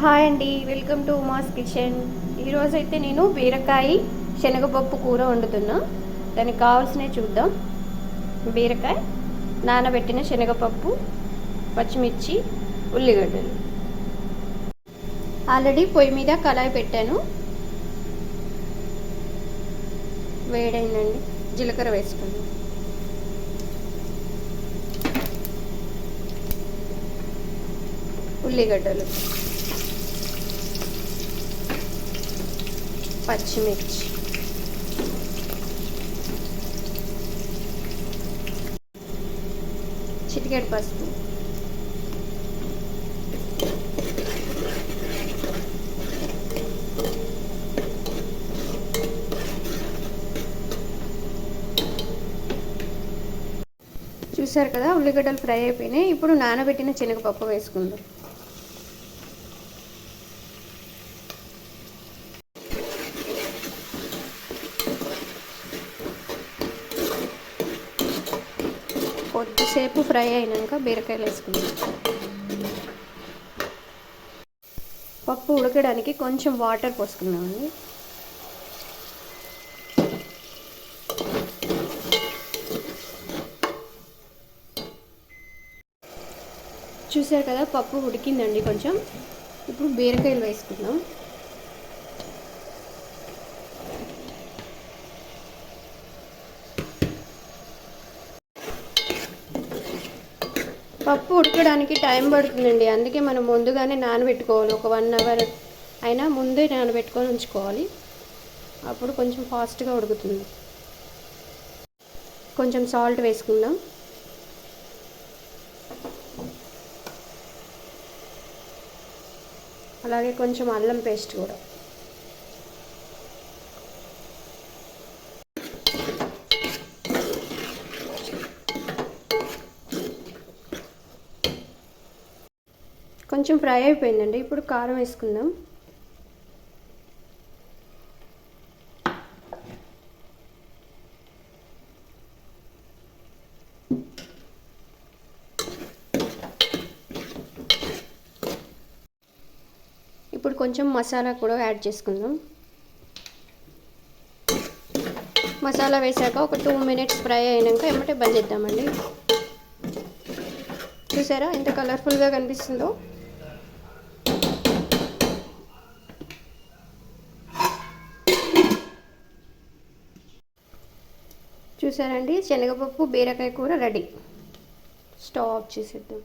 Hi అండి, welcome to Uma's kitchen. ఈరోజైతే నేను బీరకాయ శనగపప్పు కూర వండుతున్నా. దానికి కావాల్సినవి చూద్దాం. బీరకాయ, నానబెట్టిన శనగపప్పు, పచ్చిమిర్చి, ఉల్లిగడ్డలు. ఆల్రెడీ పొయ్యి మీద కళాయి పెట్టాను, వేడైందండి. జీలకర్ర వేసుకుందాం. ఉల్లిగడ్డలు, పచ్చిమిర్చి, చిటికెడు పసుపు, చూసారు కదా ఉల్లిగడ్డలు ఫ్రై అయిపోయినాయి. ఇప్పుడు నానబెట్టిన శనగపప్పు వేసుకుందాం. కొద్దిసేపు ఫ్రై అయినాక బీరకాయలు వేసుకుందాం. పప్పు ఉడకడానికి కొంచెం వాటర్ పోసుకుందామండి. చూసారు కదా పప్పు ఉడికిందండి కొంచెం. ఇప్పుడు బీరకాయలు వేసుకుందాం. పప్పు ఉడకడానికి టైం పడుతుందండి, అందుకే మనం ముందుగానే నానబెట్టుకోవాలి. ఒక 1 అవర్ అయినా ముందే నానబెట్టుకొని ఉంచుకోవాలి. అప్పుడు కొంచెం ఫాస్ట్గా ఉడుకుతుంది. కొంచెం సాల్ట్ వేసుకుందాం. అలాగే కొంచెం అల్లం పేస్ట్ కూడా. కొంచెం ఫ్రై అయిపోయిందండి. ఇప్పుడు కారం వేసుకుందాం. ఇప్పుడు కొంచెం మసాలా కూడా యాడ్ చేసుకుందాం. మసాలా వేసాక ఒక 2 మినిట్స్ ఫ్రై అయినాక ఎమ్మటే బంద్ చేద్దామండి. చూసారా ఎంత కలర్ఫుల్గా కనిపిస్తుందో. చూసారండి, శనగపప్పు బీరకాయ కూర రెడీ. స్టవ్ ఆఫ్ చేసేద్దాం.